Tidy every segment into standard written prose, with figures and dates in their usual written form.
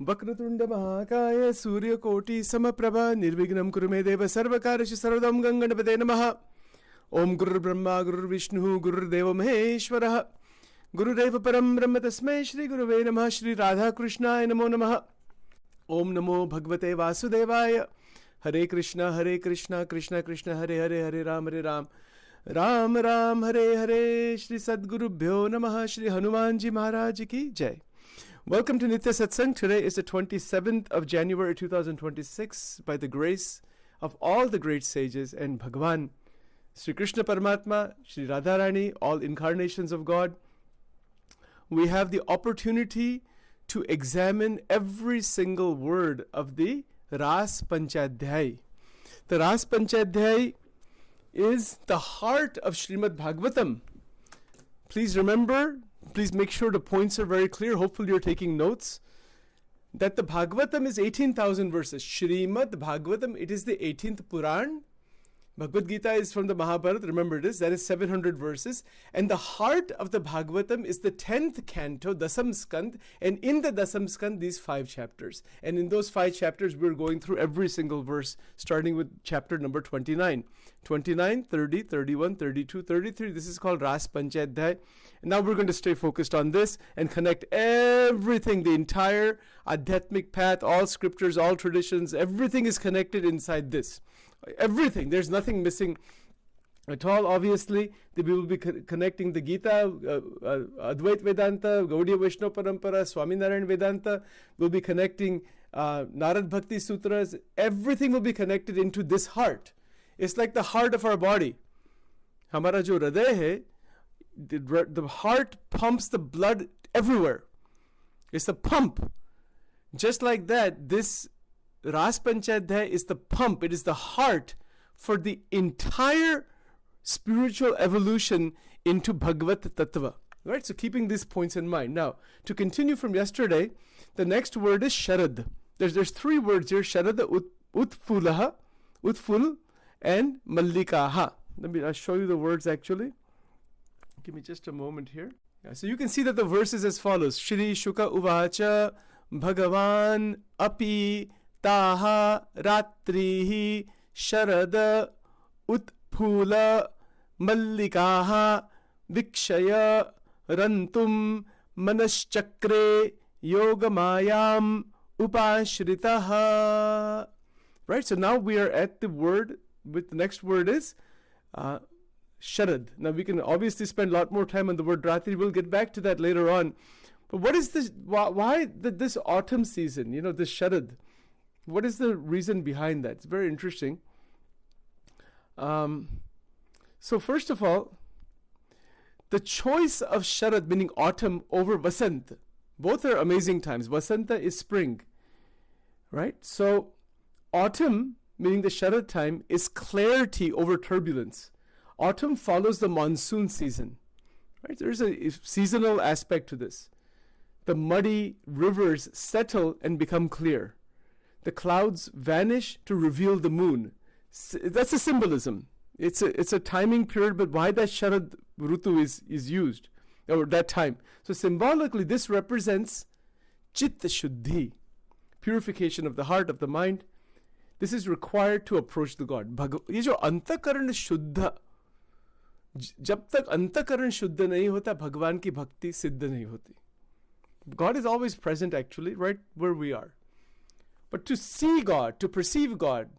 वक्रतुंड महाकाय सूर्यकोटि समप्रभा निर्विघ्नं कुरु मे देव सर्वकार्येषु सर्वदं गणपते नमः। ओम गुरुर्ब्रह्मा गुरुर्विष्णुः गुरुर्देवो महेश्वरः गुरुरेव परं ब्रह्म तस्मै श्री गुरुवे नमः। श्री राधा कृष्णाय नमो नमः। ओम नमो भगवते वासुदेवाय। हरे कृष्णा कृष्णा कृष्णा हरे हरे हरे राम राम राम हरे हरे। श्री सद्गुरुभ्यो नमः। श्री हनुमान जी महाराज की जय। Welcome to Nitya Satsang. Today is the 27th of January 2026. By the grace of all the great sages and Bhagavan, Sri Krishna Paramatma, Sri Radharani, all incarnations of God, we have the opportunity to examine every single word of the RAS Panchadhayai. The RAS Panchadhayai is the heart of Shrimad Bhagavatam. Please remember, please make sure the points are very clear. Hopefully you're taking notes. That the Bhagavatam is 18,000 verses. Shrimad Bhagavatam, it is the 18th Puran. Bhagavad Gita is from the Mahabharata, remember this, that is 700 verses. And the heart of the Bhagavatam is the 10th canto, Dasam Skand. And in the Dasam Skand, these 5 chapters. And in those 5 chapters, we're going through every single verse, starting with chapter number 29. 29, 30, 31, 32, 33. This is called RAS Panchadhayai. And now we're going to stay focused on this and connect everything, the entire Adhyatmic path, all scriptures, all traditions, everything is connected inside this. Everything. There's nothing missing at all. Obviously, we will be connecting the Gita, Advait Vedanta, Gaudiya Vaishnava Parampara, Swaminarayan Vedanta. We'll be connecting Narad Bhakti Sutras. Everything will be connected into this heart. It's like the heart of our body. Hamara jo hriday hai, the heart pumps the blood everywhere. It's the pump. Just like that, this RAS Panchadhayai is the pump. It is the heart for the entire spiritual evolution into Bhagavat Tattva. Right? So keeping these points in mind. Now, to continue from yesterday, the next word is Sharad. There's 3 words here. Sharad, Utfulaha, Utful, and Mallikaha. I'll show you the words actually. Give me just a moment here. Yeah, so you can see that the verse is as follows. Shri Shuka Uvacha Bhagavan Api Taha Ratrihi Sharada Utphula Mallikaha Vikshaya Rantum Manaschakre Yogamayam Upashritaha. Right, so now we are at the word, with the next word is Sharad. Now we can obviously spend a lot more time on the word Ratri. We'll get back to that later on. But what is this? Why this autumn season? You know, this Sharad. What is the reason behind that? It's very interesting. So first of all, the choice of Sharad, meaning autumn, over Vasant, both are amazing times. Vasanta is spring, right? So autumn, meaning the Sharad time, is clarity over turbulence. Autumn follows the monsoon season, right? There's a seasonal aspect to this. The muddy rivers settle and become clear. The clouds vanish to reveal the moon. That's a symbolism. It's a timing period, but why that Sharad Rutu is used, or that time. So symbolically, this represents Chitta Shuddhi, purification of the heart, of the mind. This is required to approach the God. ये जो अंतःकरण शुद्ध, जब तक अंतःकरण शुद्ध नहीं होता, भगवान की भक्ति सिद्ध नहीं होती. God is always present actually, right where we are. But to see God, to perceive God,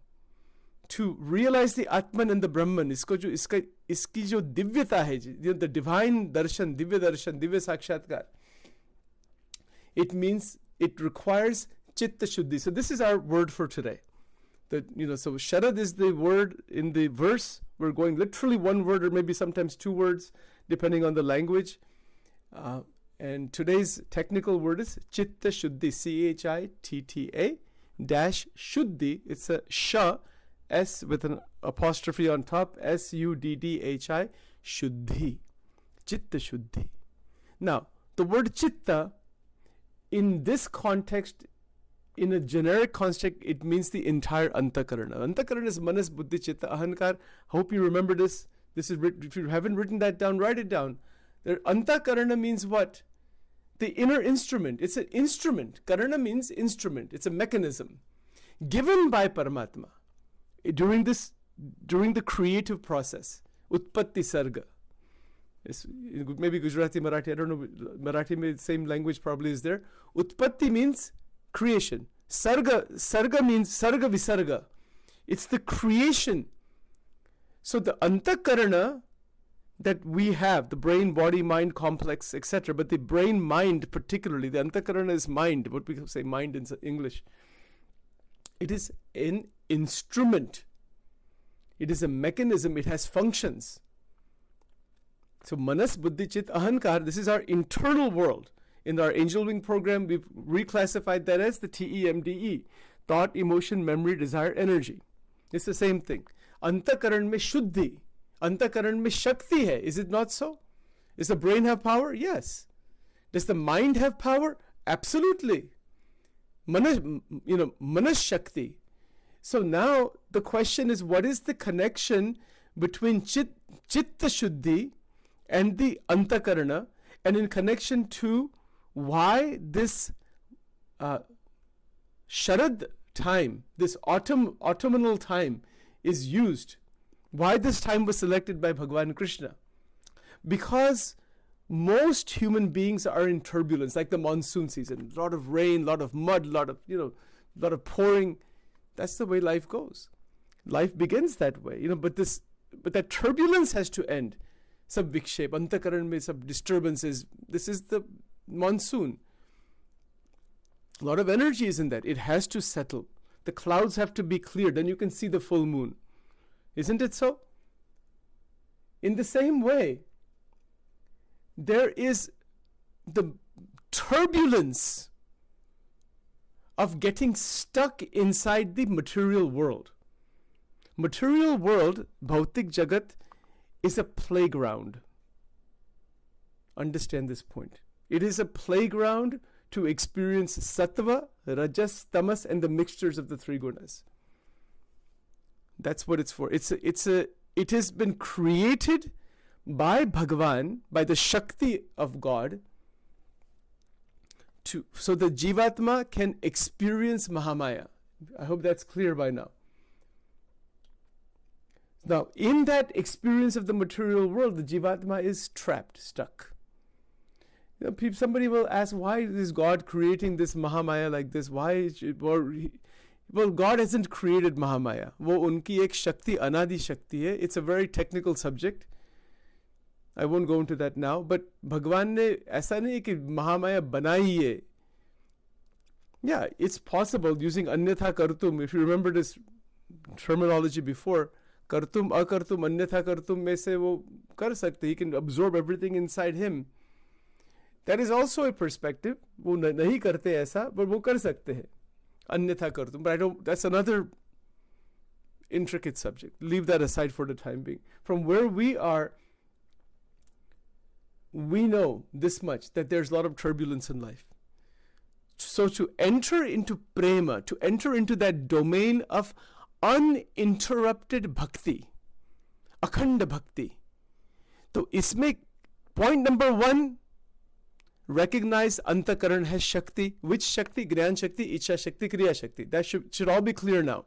to realize the Atman and the Brahman, इसकी जो दिव्यता है, the divine darshan, divya sakshatkar, it means it requires chitta shuddhi. So this is our word for today. So Sharad is the word in the verse. We're going literally one word or maybe sometimes 2 words depending on the language. And today's technical word is Chitta Shuddhi, CHITTA dash Shuddhi. It's a Sha, S with an apostrophe on top, SUDDHI, Shuddhi. Chitta Shuddhi. Now, the word Chitta in this context, in a generic construct, it means the entire Antakarana. Antakarana is Manas, Buddhi, Chitta, Ahankar. Hope you remember this. This is if you haven't written that down, write it down. Antakarana means what? the inner instrument. It's an instrument. Karana means instrument. It's a mechanism given by Paramatma during the creative process. Utpatti Sarga. Maybe Gujarati, Marathi, I don't know. Marathi, same language probably is there. Utpatti means creation. Sarga means Sarga Visarga. It's the creation. So the Antakarana that we have, the brain, body, mind complex, etc. But the brain, mind particularly, the Antakarana is mind, what we say mind in English. It is an instrument. It is a mechanism. It has functions. So Manas, Buddhi, Chit, Ahankar, this is our internal world. In our angel wing program, we've reclassified that as the TEMDE. Thought, emotion, memory, desire, energy. It's the same thing. Antakaran mein shuddhi. Antakaran mein shakti hai. Is it not so? Does the brain have power? Yes. Does the mind have power? Absolutely. Manas Shakti. So now the question is, what is the connection between Chitta Shuddhi and the Antakarana, and in connection to why this Sharad time, this autumnal time is used? Why this time was selected by Bhagavan Krishna? Because most human beings are in turbulence, like the monsoon season. A lot of rain, a lot of mud, a lot of pouring. That's the way life goes. Life begins that way, but that turbulence has to end. Sab vikshep, antakaran mein sab disturbances. This is the monsoon. A lot of energy is in that. It has to settle. The clouds have to be cleared. Then you can see the full moon. Isn't it so? In the same way, there is the turbulence of getting stuck inside the material world. Material world, Bhautik Jagat, is a playground. Understand this point. It is a playground to experience sattva, rajas, tamas, and the mixtures of the three gunas. That's what it's for. It has been created by Bhagavan, by the Shakti of God, so the Jivatma can experience Mahamaya. I hope that's clear by now. Now, in that experience of the material world, the Jivatma is trapped, stuck. Somebody will ask, why is God creating this Mahamaya like this? Well, God hasn't created Mahamaya. Wo unki ek Shakti, Anadi Shakti hai. It's a very technical subject. I won't go into that now. But Bhagwan ne aisa nahi ki Mahamaya banayi hai. Yeah, it's possible using Anyatha Kartum. If you remember this terminology before, Kartum, Akartum, Anyatha Kartum mein se wo kar sakte. He can absorb everything inside him. That is also a perspective. वो नहीं करते ऐसा, but वो कर सकते हैं. Anyatha kartum. But that's another intricate subject. Leave that aside for the time being. From where we are, we know this much, that there's a lot of turbulence in life. So to enter into prema, to enter into that domain of uninterrupted bhakti, akhanda bhakti. So isme point number 1, recognize Antakaran has Shakti. Which Shakti? Gyan Shakti, Icha Shakti, Kriya Shakti. That should all be clear now.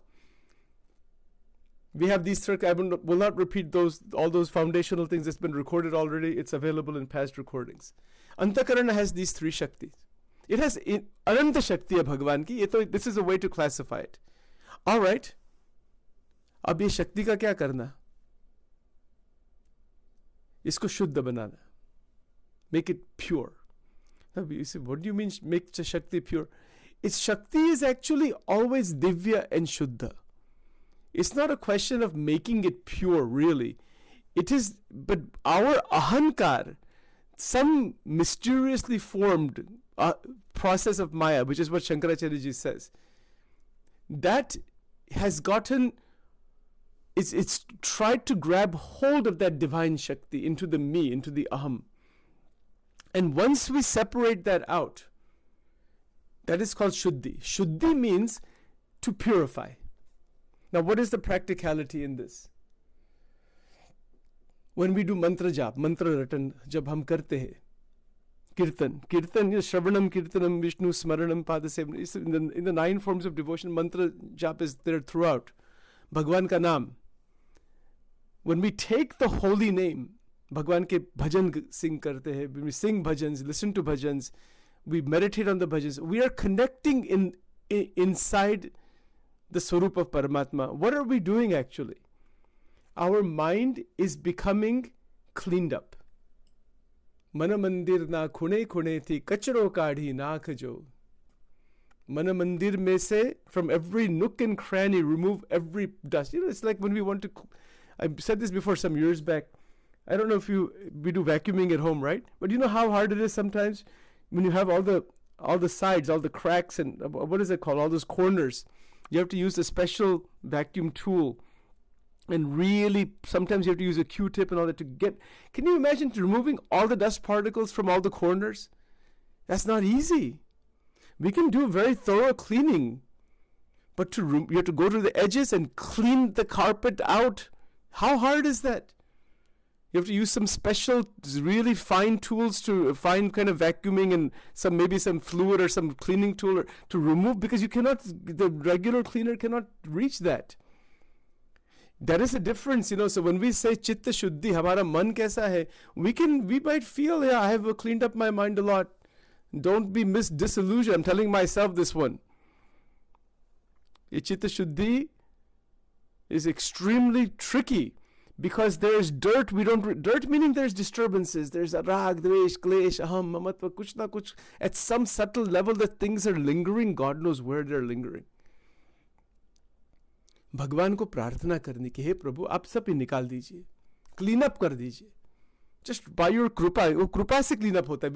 We have these I will not repeat all those foundational things. It's been recorded already. It's available in past recordings. Antakarana has these 3 Shaktis. It has Ananta Shakti hai Bhagavan ki. This is a way to classify it. Alright. Ab ye Shakti ka kya karna? Isko Shuddha banana. Make it pure. Now you say, what do you mean make Shakti pure? Its Shakti is actually always Divya and Shuddha. It's not a question of making it pure, really. It is, but our Ahankar, some mysteriously formed process of Maya, which is what Shankaracharya ji says, that has gotten, it's tried to grab hold of that divine Shakti into the me, into the Aham. And once we separate that out, that is called Shuddhi. Shuddhi means to purify. Now, what is the practicality in this? When we do mantra jap, mantra ratan, jab hum karte hai, Kirtan, Shravanam, Kirtanam, Vishnu, Smaranam, Padasem. In the 9 forms of devotion, mantra jap is there throughout. Bhagwan ka naam. When we take the holy name, Bhagwan ke bhajan sing karte hai, when we sing bhajans, listen to bhajans, we meditate on the bhajans, we are connecting inside the Swarup of Paramatma. What are we doing actually? Our mind is becoming cleaned up. Mana mandir na khune khune thi kachro kaadhi naakh jo. Mana mandir mein se, from every nook and cranny, remove every dust. It's like when we want to, I said this before some years back. I don't know if we do vacuuming at home, right? But you know how hard it is sometimes when you have all the sides, all the cracks, and what is it called? All those corners. You have to use a special vacuum tool. And really, sometimes you have to use a Q-tip and all that to get. Can you imagine removing all the dust particles from all the corners? That's not easy. We can do very thorough cleaning, but you have to go to the edges and clean the carpet out. How hard is that? You have to use some special, really fine tools to find kind of vacuuming and maybe some fluid or some cleaning tool to remove, because the regular cleaner cannot reach that. That is a difference, So when we say chitta shuddhi, hamara man kaisa hai, we might feel, I have cleaned up my mind a lot. Don't be disillusioned. I'm telling myself this one. Chitta shuddhi is extremely tricky because there's dirt. Dirt meaning there's disturbances. There's rag, dvesh, klesh, aham, mamatva, kuch na kuch. At some subtle level, the things are lingering. God knows where they're lingering. भगवान को प्रार्थना करने की, हे प्रभु आप सब ही निकाल दीजिए, clean up कर दीजिए. Just by your कृपा, वो कृपा से क्लीन अप होता है.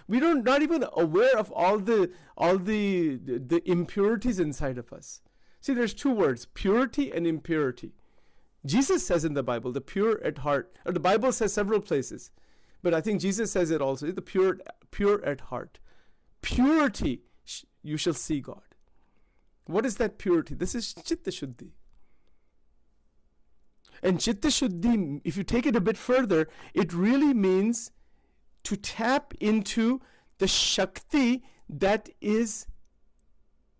We don't not even aware of all the impurities inside of us. See, there's 2 words, purity and impurity. Jesus says in the Bible, the pure at heart, or the Bible says several places, but I think Jesus says it also, the pure at heart. Purity, you shall see God. What is that purity? This is Chitta Shuddhi. And Chitta Shuddhi, if you take it a bit further, it really means to tap into the Shakti that is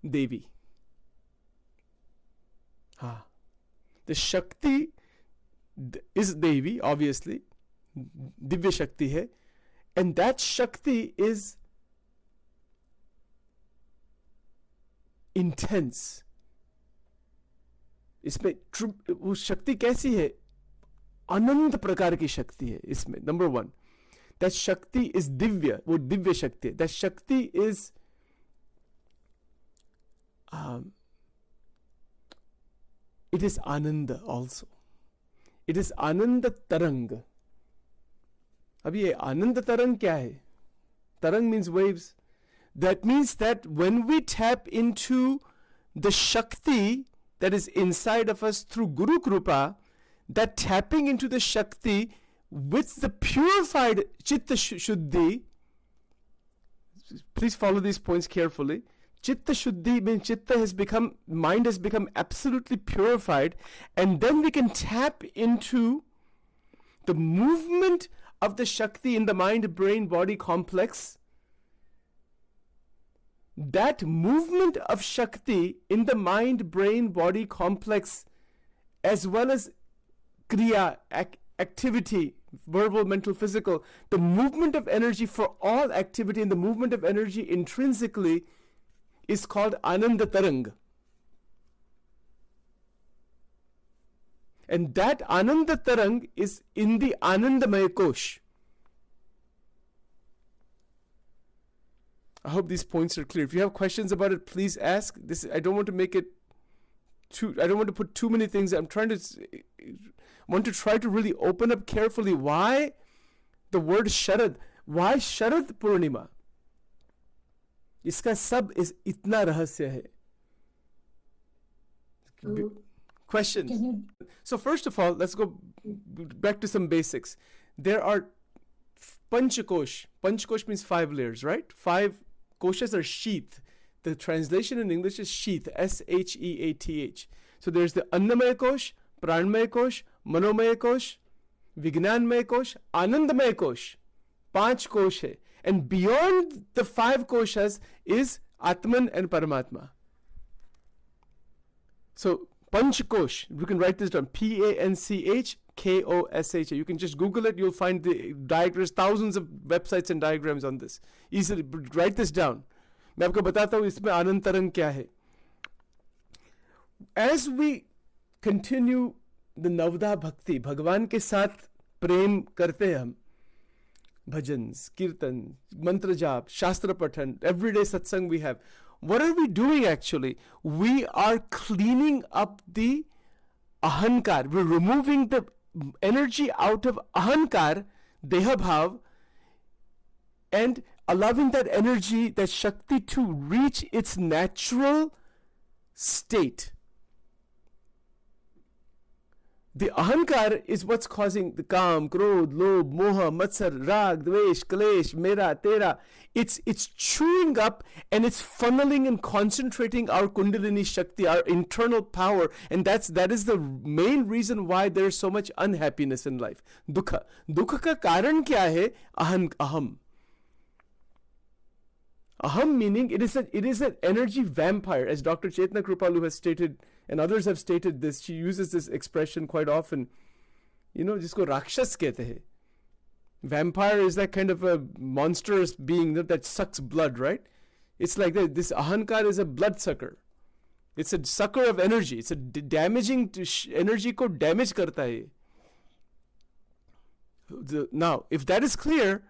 Devi. The Shakti is Devi, obviously. Divya Shakti hai. And that Shakti is intense. इसमें वो शक्ति कैसी है? अनंत प्रकार की शक्ति है इसमें. Number 1, that Shakti is divya. वो दिव्य शक्ति है. That Shakti is it is Ananda also. It is Ananda Tarang. अब ये Ananda Tarang क्या है? Tarang means waves. That means that when we tap into the Shakti that is inside of us through Guru Krupa, that tapping into the Shakti with the purified Chitta Shuddhi, please follow these points carefully. Chitta Shuddhi means mind has become absolutely purified, and then we can tap into the movement of the Shakti in the mind-brain-body complex. That movement of Shakti in the mind-brain-body complex, as well as Kriya, activity, verbal, mental, physical, the movement of energy for all activity and the movement of energy intrinsically is called Ananda Tarang. And that Ananda Tarang is in the Anandamaya Kosh. I hope these points are clear. If you have questions about it, please ask. I don't want to make it I don't want to put too many things. I want to try to really open up carefully why the word Sharad. Why Sharad Purnima? इसका सब is इतना रहस्य है. Questions? So first of all, let's go back to some basics. There are Panchakosh. Panchakosh means 5 layers, right? 5 koshas are sheath. The translation in English is sheath, S-H-E-A-T-H. So there's the Annamaya Kosh, Pranmaya Kosh, Manomaya Kosh, Vignanmaya Kosh, Anandamaya Kosh. 5 kosh hai. And beyond the 5 koshas is Atman and Paramatma. So Panchkosh, you can write this down, Panchkosha. You can just Google it, you'll find the diagrams, thousands of websites and diagrams on this. Easily, write this down. मैं आपको बताता हूँ इसमें आनंद तरंग क्या है. As we continue the Navda Bhakti, भगवान के साथ प्रेम करते हैं हम, भजन, कीर्तन, मंत्र जाप, शास्त्र पठन, everyday satsang we have. What are we doing actually? We are cleaning up the ahankar. We're removing the energy out of ahankar, deha bhav, and allowing that energy, that shakti to reach its natural state. The ahankar is what's causing the kam, krodh, lobh, moha, matsar, rag, dvesh, kalesh, mera, tera. It's chewing up and it's funneling and concentrating our kundalini shakti, our internal power, and that is the main reason why there's so much unhappiness in life. Dukha. Dukha ka karan kya hai? Aham. Aham meaning it is an energy vampire, as Dr. Chetna Kripalu has stated, and others have stated this. She uses this expression quite often. Jisko rakshas kehte hai. Vampire is that kind of a monstrous being that sucks blood, right? It's like that. This ahankar is a blood sucker. It's a sucker of energy. It's a damaging energy ko damage karta hai. Now, if that is clear,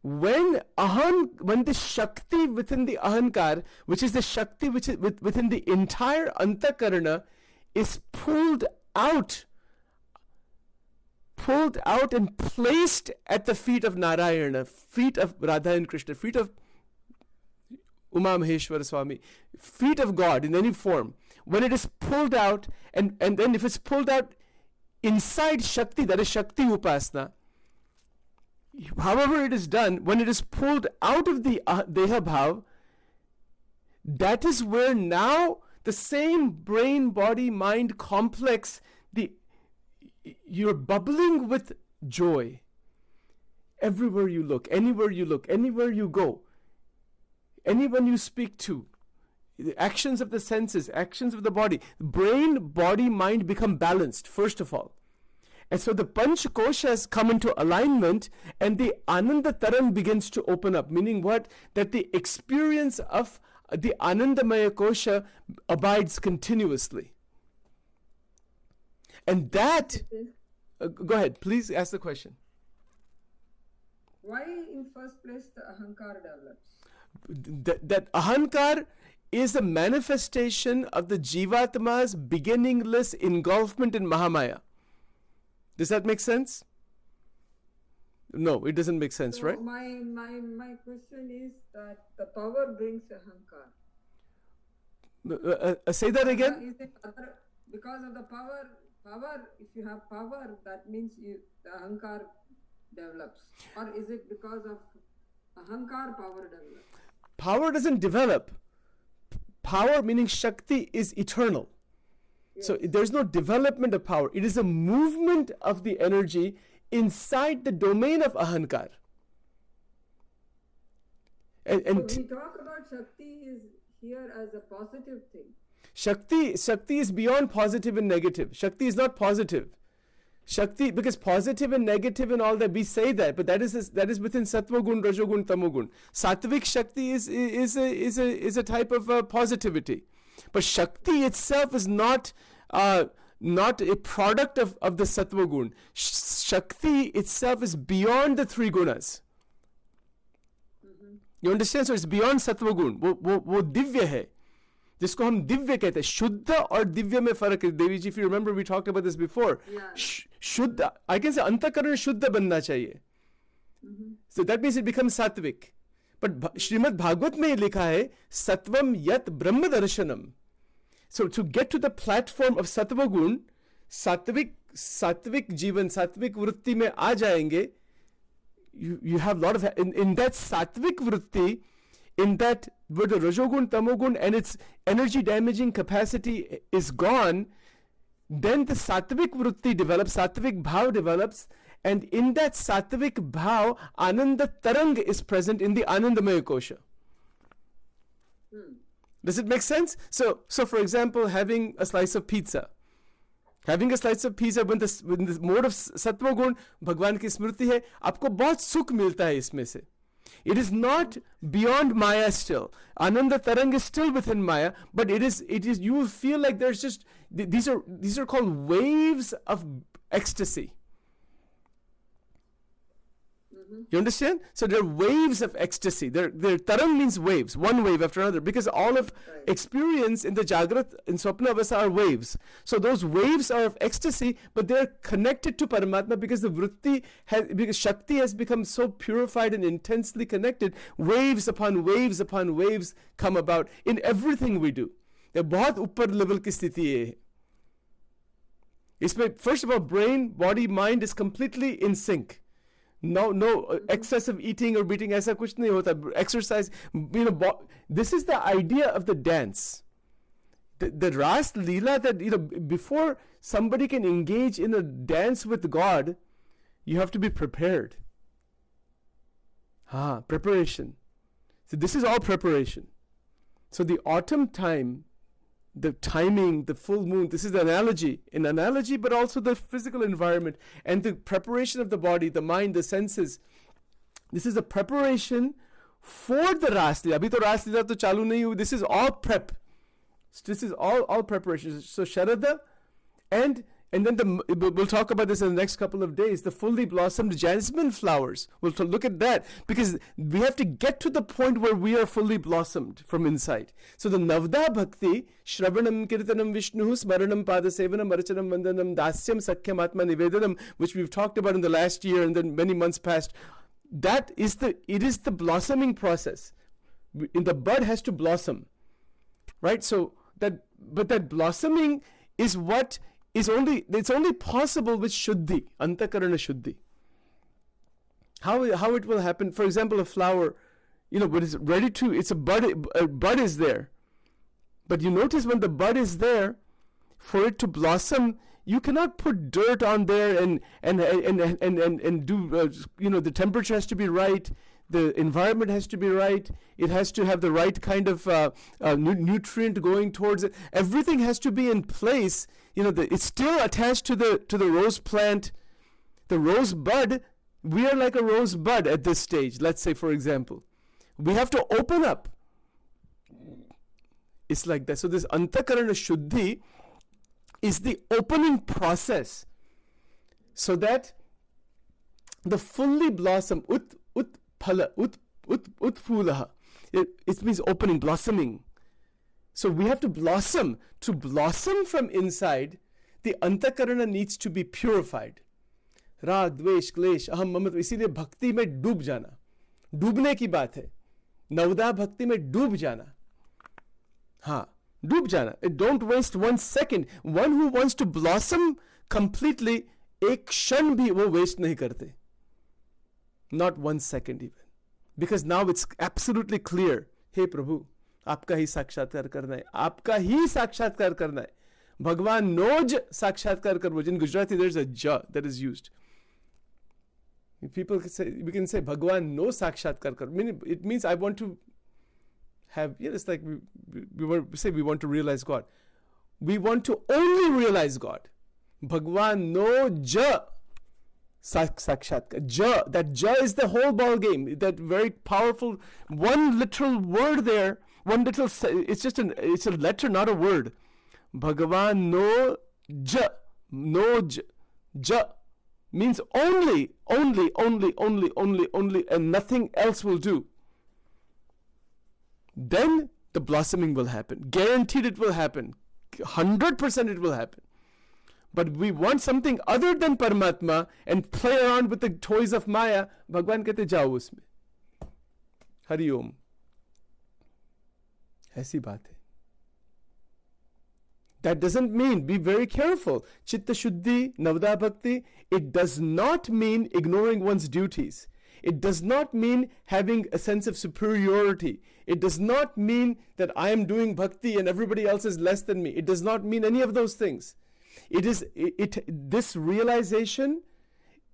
when the Shakti within the Ahankar, which is the Shakti which is within the entire Antakarana, is pulled out and placed at the feet of Narayana, feet of Radha and Krishna, feet of Uma Maheshwara Swami, feet of God in any form, when it is pulled out, and then if it's pulled out inside Shakti, that is Shakti Upasana, however it is done, when it is pulled out of the Deha Bhav, that is where now the same brain, body, mind complex, you're bubbling with joy. Everywhere you look, anywhere you look, anywhere you go, anyone you speak to, the actions of the senses, actions of the body, brain, body, mind become balanced, first of all. And so the Panch Koshas come into alignment and the Ananda Taran begins to open up. Meaning what? That the experience of the Anandamaya Kosha abides continuously. And that, go ahead, please ask the question. Why in first place the Ahankar develops? That Ahankar is a manifestation of the Jivatma's beginningless engulfment in Mahamaya. Does that make sense? No, it doesn't make sense, right? My question is that the power brings Ahankar. Say that again. Because of the power, if you have power, that means the Ahankar develops. Or is it because of Ahankar power develops? Power doesn't develop. Power, meaning Shakti, is eternal. Yes. So there's no development of power. It is a movement of the energy inside the domain of Ahankar. So we talk about Shakti is here as a positive thing. Shakti is beyond positive and negative. Shakti is not positive. Shakti, because positive and negative and all that, we say that, but that is within Sattva Gun, Rajogun, Tamogun. Sattvic Shakti is a type of positivity. But Shakti itself is not a product of the Sattva Gun. Shakti itself is beyond the 3 gunas. You understand? So it's beyond Sattva Gun. वो दिव्य है, जिसको हम दिव्य कहते हैं. शुद्ध और दिव्य में फर्क है. देवी जी, if you remember, we talked about this before. Yeah. शुद्ध, I can say अंतःकरण शुद्ध बनना चाहिए. So that means it becomes sattvic. But Srimad Bhagavatam में लिखा है सत्वम यत ब्रह्म दर्शनम. So to get to the platform of Sattva Gun, sattvic जीवन, sattvic वृत्ति में आ जाएंगे. You have a lot of, in that sattvic vritti, in that where the rajogun, tamogun and its energy damaging capacity is gone, then the sattvic vritti develops, sattvic bhav develops, And in that sattvic bhav, Ananda Tarang is present in the Anandamaya Kosha. Does it make sense? So for example, having a slice of pizza. Having a slice of pizza when the mode of sattva gun, Bhagwan ki smriti hai, aapko bahut sukh milta hai isme se. It is not beyond Maya still. Ananda Tarang is still within Maya, but it is you will feel like there's just, these are called waves of ecstasy. You understand? So there are waves of ecstasy. There Tarang means waves, one wave after another, because all of experience in the Jagrat and Swapna Avasa are waves. So those waves are of ecstasy, but they're connected to Paramatma because the vritti because Shakti has become so purified and intensely connected. Waves upon waves upon waves come about in everything we do. ये बहुत ऊपर level की स्थिति है. इसमें first of all, brain, body, mind is completely in sync. No excessive eating or beating, ऐसा कुछ नहीं होता. Exercise, this is the idea of the dance. The RAAS LEELA, that before somebody can engage in a dance with God, you have to be prepared. Preparation. So this is all preparation. So the autumn time, the timing, the full moon, this is an analogy, but also the physical environment and the preparation of the body, the mind, the senses. This is a preparation for the RAAS LEELA. Abhi to RAAS LEELA to chalu nahi hui. This is all prep. This is all preparation. So Sharada, and then we'll talk about this in the next couple of days, the fully blossomed jasmine flowers. We'll look at that because we have to get to the point where we are fully blossomed from inside. So the Navda Bhakti, Shravanam Kirtanam Vishnu, Smaranam Padasevanam, Archanam Vandanam, Dasyam Sakyam Atma Nivedanam, which we've talked about in the last year and then many months past. It is the blossoming process. The bud has to blossom. Right? So that blossoming is what it's only possible with Shuddhi, Antakarana Shuddhi. How it will happen, for example, a flower, but it's ready to, it's a bud is there. But you notice when the bud is there, for it to blossom, you cannot put dirt on there and do, the temperature has to be right, the environment has to be right, it has to have the right kind of nutrient going towards it. Everything has to be in place. It's still attached to the rose plant, the rose bud. We are like a rose bud at this stage. Let's say, for example, we have to open up. It's like that. So this Antakarana Shuddhi is the opening process, so that the fully blossom utphulaha. It means opening, blossoming. So we have to blossom. To blossom from inside, the Antakarana needs to be purified. Rag, dvesh, klesh, aham, mamat. इसीलिए भक्ति में डूब जाना, डूबने की बात है. नवदा भक्ति में डूब जाना. डूब जाना. Don't waste 1 second. One who wants to blossom completely, एक क्षण भी वो waste नहीं करते. Not 1 second even. Because now it's absolutely clear. Hey Prabhu, आपका ही साक्षात्कार करना है. आपका ही साक्षात्कार करना है. Bhagwan knows साक्षात्कार करना. In Gujarati there's a ja that is used. People we can say Bhagwan knows साक्षात्कार करना. It means I want to have, it's like we want to realize God. We want to only realize God. Bhagwan no ja. Sakshatkar. Ja, that ja is the whole ball game. That very powerful one literal word there. It's a letter, not a word. Bhagavan no ja. No ja. Ja means only, and nothing else will do. Then the blossoming will happen. Guaranteed it will happen. 100% it will happen. But we want something other than Paramatma and play around with the toys of Maya. Bhagwan कहते जाओ उसमें. Hari Om. ऐसी बात है. That doesn't mean, be very careful. Chitta Shuddhi, Navda Bhakti, it does not mean ignoring one's duties. It does not mean having a sense of superiority. It does not mean that I am doing bhakti and everybody else is less than me. It does not mean any of those things. This realization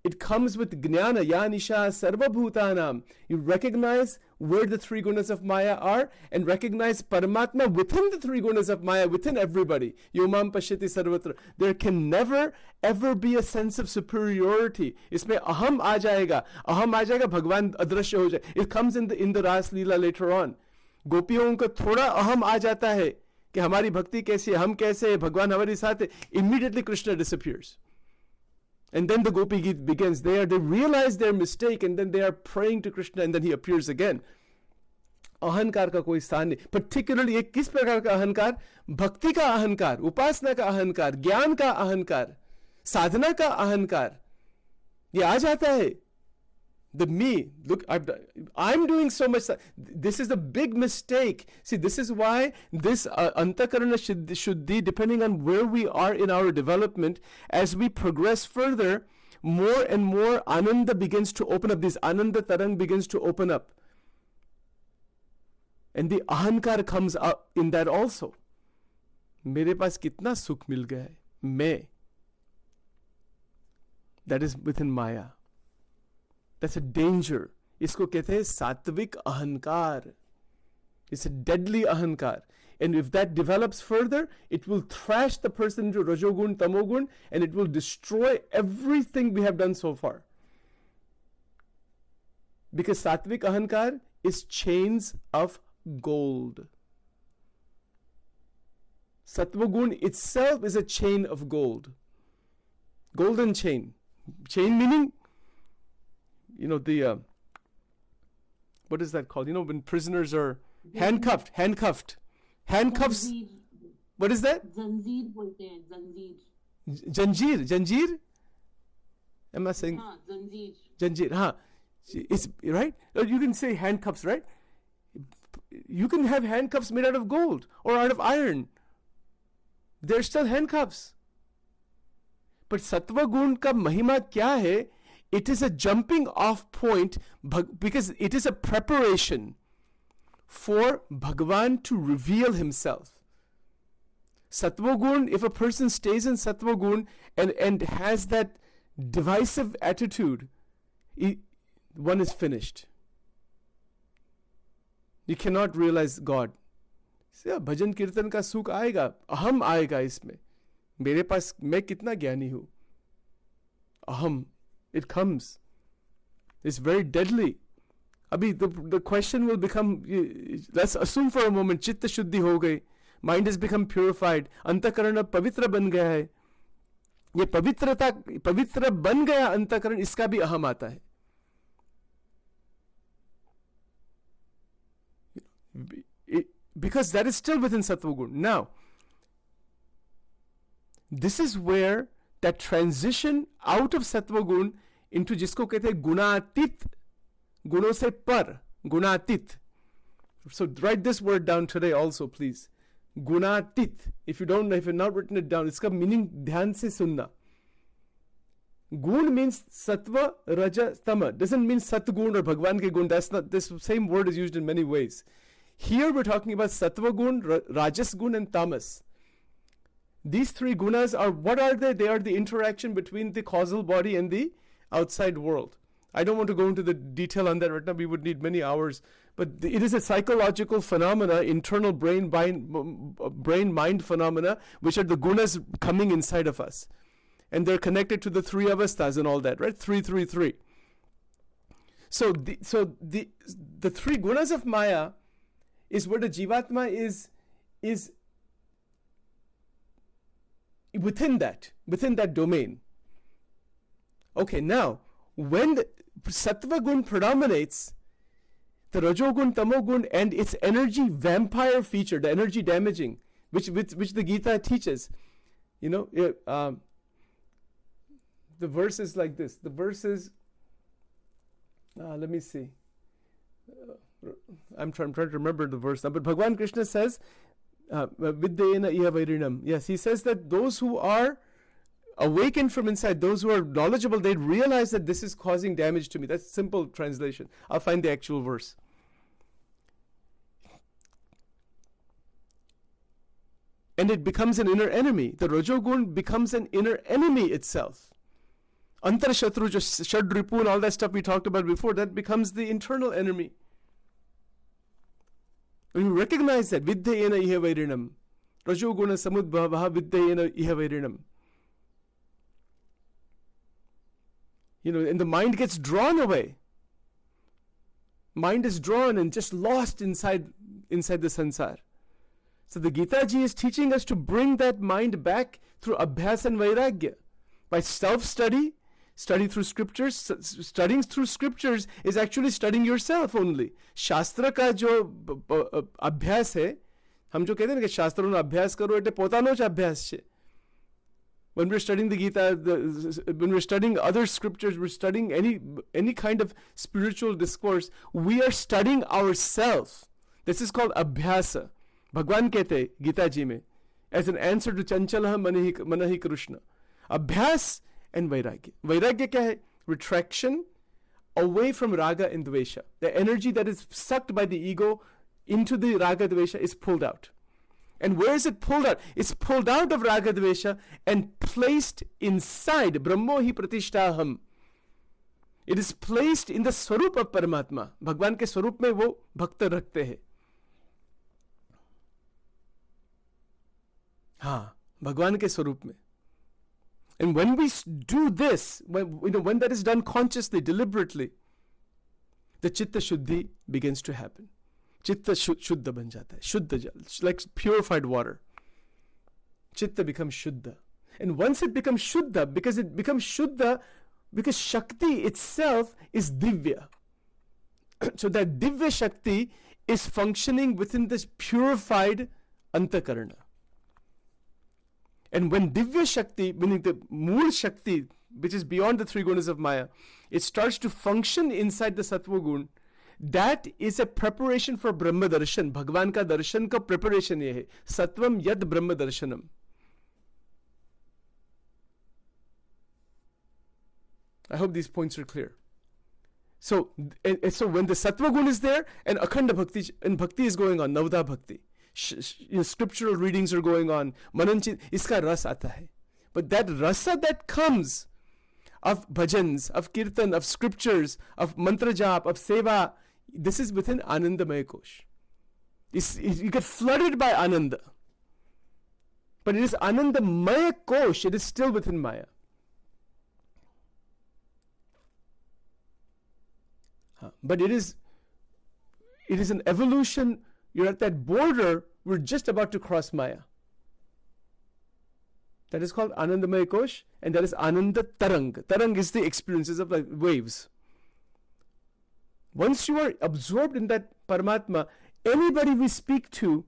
It comes with jnana, ya nisha sarvabhutanam. You recognize where the three gunas of Maya are and recognize Paramatma within the three gunas of Maya, within everybody. Yomam pashyati sarvatra. There can never ever be a sense of superiority. इसमें aham आ जाएगा. aham आ जाएगा, भगवान अदृश्य हो जाए. It comes in the Ras Leela later on. गोपियों को थोड़ा अहम आ जाता है कि हमारी भक्ति कैसी है, हम कैसे हैं, भगवान हमारे साथ है. Immediately Krishna disappears. And then the Gopi Geet begins. They realize their mistake and then they are praying to Krishna and then he appears again. अहंकार का कोई स्थान नहीं. Particularly एक किस प्रकार का अहंकार? भक्ति का अहंकार, उपासना का अहंकार, ज्ञान का अहंकार, साधना का अहंकार, ये आ जाता है. The me, look, I'm doing so much. This is a big mistake. See, this is why this antakarana shuddhi, depending on where we are in our development, as we progress further, more and more ananda begins to open up. This ananda tarang begins to open up. And the ahankar comes up in that also. मेरे पास कितना सुख मिल गया है, मैं. That is within Maya. That's a danger. इसको कहते हैं सात्विक अहंकार. It's a deadly ahankar. And if that develops further, it will thrash the person into rajogun, tamogun, and it will destroy everything we have done so far. Because sattvic ahankar is chains of gold. Sattvagun itself is a chain of gold. Golden chain. Chain meaning, the what is that called? When prisoners are handcuffed. Handcuffs. Zanjeer. What is that? Zanjeer bolte hain, zanjeer. Janjeer? Am I saying? हाँ, zanjeer. Janjeer, हाँ. It's right? You can say handcuffs, right? You can have handcuffs made out of gold or out of iron. They're still handcuffs. But Sattva Gun ka mahima kya hai? It is a jumping off point because it is a preparation for Bhagavan to reveal himself. Sattva Gun, if a person stays in Sattva Gun and has that divisive attitude, one is finished. You cannot realize God. भजन कीर्तन का सुख आएगा, अहम आएगा इसमें. मेरे पास मैं कितना ज्ञानी हूं. अहम, it comes. It's very deadly. Abhi, the question will become, let's assume for a moment, chitta shuddhi ho gayi. Mind has become purified. अंतःकरण पवित्र बन गया है. ये पवित्र बन गया अंतःकरण, इसका भी अहम आता है. Because that is still within Sattva Gun. Now, this is where that transition out of Sattva Gun into जिसको कहते हैं गुणातीत, गुणों से पर, गुणातीत. So write this word down today also, please. Gunatit. If you've not written it down, इसका meaning ध्यान से सुनना. Gun means sattva, raja, tama. Doesn't mean satgun or Bhagwan ke gun. That's not, this same word is used in many ways. Here we're talking about sattva gun, rajas gun and tamas. These three gunas are, what are they? They are the interaction between the causal body and the outside world. I don't want to go into the detail on that right now. We would need many hours. But it is a psychological phenomena, internal brain-mind phenomena, which are the gunas coming inside of us. And they're connected to the three avasthas and all that, right? 333. So the three gunas of Maya is where the Jivatma is within that domain. Okay, now, when the Sattva Gun predominates, the Rajogun, Tamogun, and its energy vampire feature, the energy damaging, which the Gita teaches, the verse is like this. The verse is, let me see. I'm trying to remember the verse now. But Bhagavan Krishna says, Vidyena iha vairinam. Yes, he says that those who are awakened from inside, those who are knowledgeable, they realize that this is causing damage to me. That's simple translation. I'll find the actual verse. And it becomes an inner enemy. The Rajogun becomes an inner enemy itself Antar Shatru, just Shadripu and all that stuff we talked about before, that becomes the internal enemy. When you recognize that, Vidyayena iha vairinam, Rajoguna samudbhavaha Vidyayena iha vairinam. And the mind gets drawn away. Mind is drawn and just lost inside the sansar. So the Gita Ji is teaching us to bring that mind back through abhyas and vairagya. By self-study, study through scriptures. Studying through scriptures is actually studying yourself only. Shastra ka jo abhyas hai, hum jo kehte hain na ki shastra no abhyas karo, ete potano j abhyas che. When we're studying the Gita, when we're studying other scriptures, we're studying any kind of spiritual discourse, we are studying ourselves. This is called abhyasa. Bhagwan kehte Gita ji mein, as an answer to Chanchalaha Manahi Krishna. Abhyas and Vairagya. Vairagya kya hai? Retraction away from raga and dvesha. The energy that is sucked by the ego into the raga dvesha is pulled out. And where is it pulled out? It's pulled out of raga dvesha and placed inside Brahmo hi pratishtaham. It is placed in the swarup of Paramatma. Bhagwan ke swarup mein wo bhakta rakhte hai. Bhagwan ke swarup mein. And when we do this, when that is done consciously, deliberately, the chitta shuddhi begins to happen. Chitta shuddha ban jata hai. Shuddha jal, like purified water. Chitta becomes shuddha. And once it becomes shuddha, because Shakti itself is divya. So that divya Shakti is functioning within this purified antakarana. And when Divya Shakti, meaning the Mool Shakti, which is beyond the three gunas of Maya, it starts to function inside the Sattva Gun, that is a preparation for Brahma Darshan. Bhagwan ka darshan ka preparation ye hai. Sattvam yad Brahma Darshanam. I hope these points are clear. So when the Sattva Gun is there, and Akhanda Bhakti, and Bhakti is going on, Navda Bhakti. Scriptural readings are going on, mananchit, iska ras aata hai. But that rasa that comes of bhajans, of kirtan, of scriptures, of mantra jap, of seva, this is within Anandamaya Kosh. You get flooded by Ananda. But it is Anandamaya Kosh, it is still within Maya. But it is an evolution. You're at that border, we're just about to cross Maya. That is called Anandamaya Kosh, and that is Ananda Tarang. Tarang is the experiences of like waves. Once you are absorbed in that Paramatma, anybody we speak to,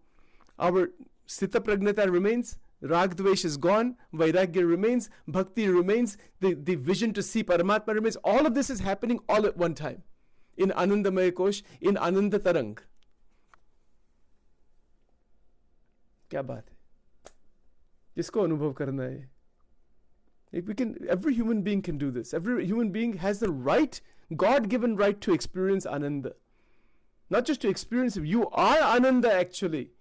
our Sthita Pragnata remains, Rag Dvesh is gone, Vairagya remains, Bhakti remains, the vision to see Paramatma remains. All of this is happening all at one time. In Anandamaya Kosh, in Ananda Tarang. क्या बात है, जिसको अनुभव करना है. Every human being can do this. Every human being has the right, God-given right to experience Ananda. Not just to experience it, you are Ananda actually.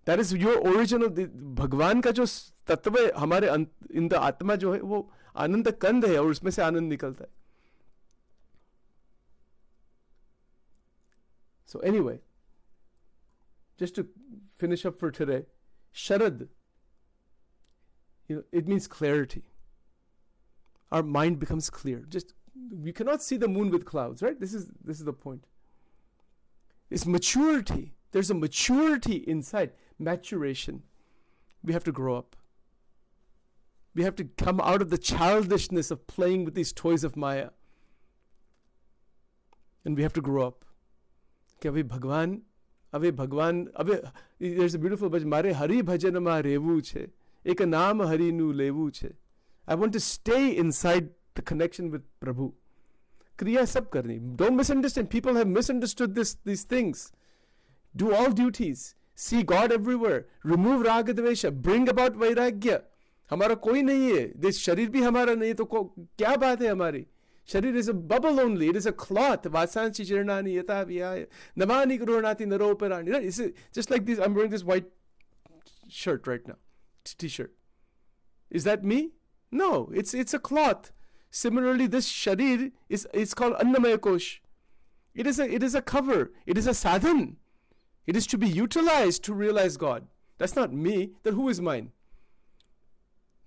That is your original, भगवान का जो तत्व है हमारे in the आत्मा जो है वो आनंद कंद है और उसमें से आनंद निकलता है. So anyway, just to finish up for today, Sharad, it means clarity. Our mind becomes clear. You cannot see the moon with clouds, right? This is the point. It's maturity. There's a maturity inside. Maturation. We have to grow up. We have to come out of the childishness of playing with these toys of Maya. And we have to grow up. There's a beautiful bhajan, Mare Hari Bhajan Ma Revu Che, Eka Naam Hari Nu Levu Che. I want to stay inside the connection with Prabhu. Kriya sab karni. Don't misunderstand. People have misunderstood these things. Do all duties. See God everywhere. Remove Raga Dvesha. Bring about Vairagya. हमारा कोई नहीं है. This शरीर भी हमारा नहीं है तो क्या बात है हमारी? Sharir is a bubble only. It is a cloth. Vasanchi chirnani yata vihaya. Namani gurunati naroparani. It's just like this. I'm wearing this white shirt right now. T-shirt. Is that me? No. It's a cloth. Similarly, this sharir is called Annamaya Kosh. It is a cover. It is a sadhan. It is to be utilized to realize God. That's not me. Then who is mine?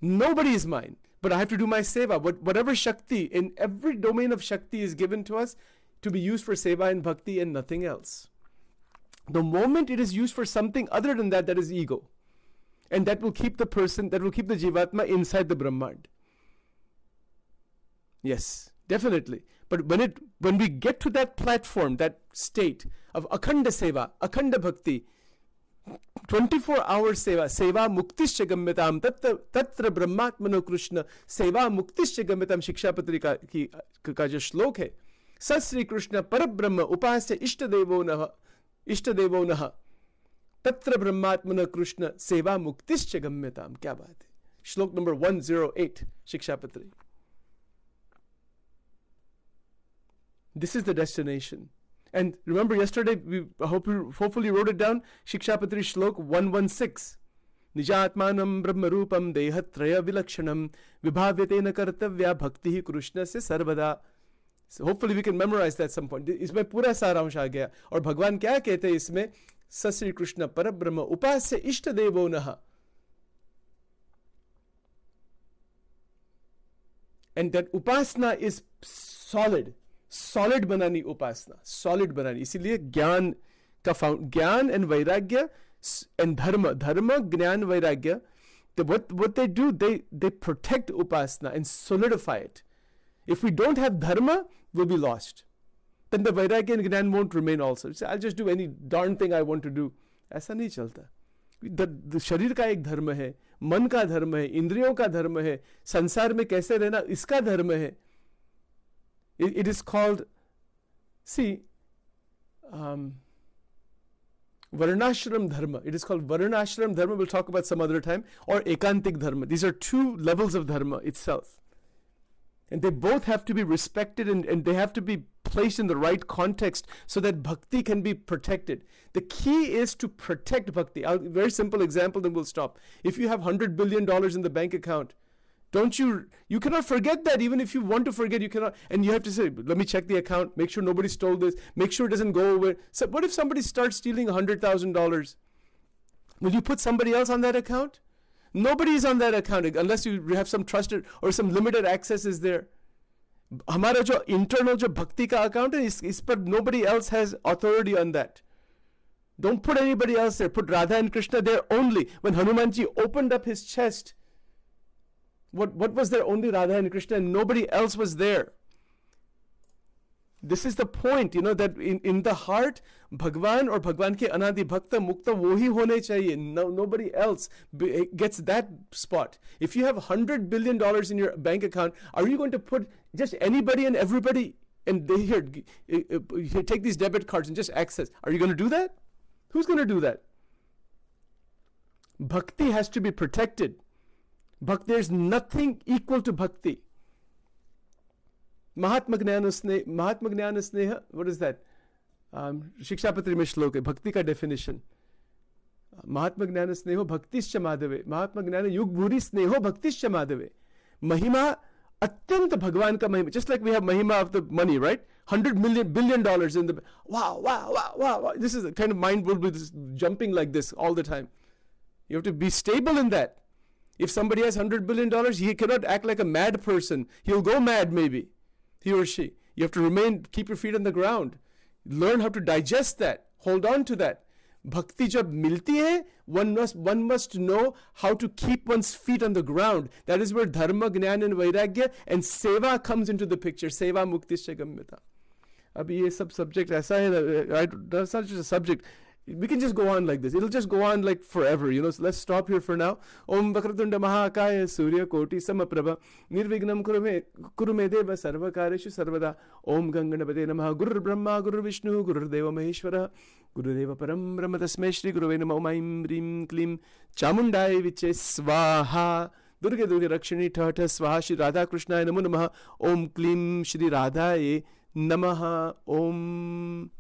Nobody is mine. But I have to do my seva. Whatever Shakti, in every domain of Shakti is given to us to be used for seva and bhakti and nothing else. The moment it is used for something other than that, that is ego. And that will keep the person, that will keep the Jivatma inside the Brahmand. Yes, definitely. But when we get to that platform, that state of Akhanda Seva, Akhanda Bhakti, 24-hour seva muktischa gamyatam, tatra brahmatmano Krishna, seva muktischa gamyatam, Shikshapatri का जो श्लोक है, स श्री कृष्ण परब्रह्म उपास्य इष्टदेवो नः, तत्र ब्रह्मात्मनो कृष्ण सेवा मुक्तिश्च गम्यताम. क्या बात है. श्लोक number 108 Shikshapatri. This is the destination. And remember yesterday, we hopefully wrote it down, Shikshapatri Shlok 116. Nijatmanam brahmarupam dehatraya vilakshanam vibhavyatena kartavya bhakti krishna se sarvada. So hopefully we can memorize that at some point. इसमें पूरा सारांश आ गया. और भगवान क्या कहते हैं इसमें? स श्री कृष्ण परब्रह्म उपास्य इष्ट देवो नः. And that upasana is solid. Solid बनानी उपासना, सॉलिड बनानी. इसीलिए ज्ञान का ज्ञान एंड वैराग्य एंड धर्म ज्ञान वैराग्य, what they do, they protect upasana and solidify it. If we don't have dharma, we'll be lost. Then the vairagya and gyan won't remain also. I'll just do any darn thing I want to do. ऐसा नहीं चलता. शरीर का एक धर्म है, मन का धर्म है, इंद्रियों का धर्म है, संसार में कैसे रहना इसका धर्म है. It is called, see, Varnashram Dharma. It is called Varnashram Dharma. We'll talk about some other time. Or Ekantik Dharma. These are two levels of Dharma itself. And they both have to be respected and they have to be placed in the right context so that bhakti can be protected. The key is to protect bhakti. Very simple example, then we'll stop. If you have $100 billion in the bank account, you cannot forget that. Even if you want to forget, you cannot. And you have to say, let me check the account, make sure nobody stole this, make sure it doesn't go away. So what if somebody starts stealing $100,000? Will you put somebody else on that account? Nobody is on that account unless you have some trusted or some limited access is there. हमारा जो internal जो भक्ति का account है, इस पर nobody else has authority on that. Don't put anybody else there. Put Radha and Krishna there only. When Hanuman Ji opened up his chest, what was there? Only Radha and Krishna and nobody else was there. This is the point, that in the heart, Bhagwan or Bhagwan ke anadi bhakta mukta wohi hone chahiye. Nobody else gets that spot. If you have $100 billion in your bank account, are you going to put just anybody and everybody and here take these debit cards and just access? Are you going to do that? Who's going to do that? Bhakti has to be protected. There's nothing equal to bhakti. Mahatma Jnana Sneha, what is that? Shikshapatri mein shlok hai, bhakti ka definition. Mahatma Jnana Sneho bhaktischa madhave. Mahatma Jnana yug bhuri sneho bhaktischa madhave. Mahima atyanta bhagwan ka mahima. Just like we have mahima of the money, right? $100 billion in the... Wow. This is the kind of mind will be jumping like this all the time. You have to be stable in that. If somebody has $100 billion, he cannot act like a mad person. He'll go mad maybe. He or she. You have to keep your feet on the ground. Learn how to digest that. Hold on to that. Bhakti jab milti hai, one must know how to keep one's feet on the ground. That is where dharma, jnana and vairagya and seva comes into the picture. Seva muktischa gamyata. Abhi ye sab subject aisa hai, that's not just a subject. We can just go on like this. It'll just go on like forever, So let's stop here for now. Om Vakratunda Mahakaya Surya Koti Samaprabha Nirvignam Kurume Deva Sarvakareshu Sarvada. Om Ganganapate Namaha Guru Brahma Guru Vishnu Guru Deva Maheshwara Guru Deva Param Brahma Tasmai Shri Guru Venama Om Rim Klim Chamundai Viche Swaha Durga Rakshini Tata Swaha Shri Radha Krishna Namo Namaha Om Klim Shri Radhaye Namaha Om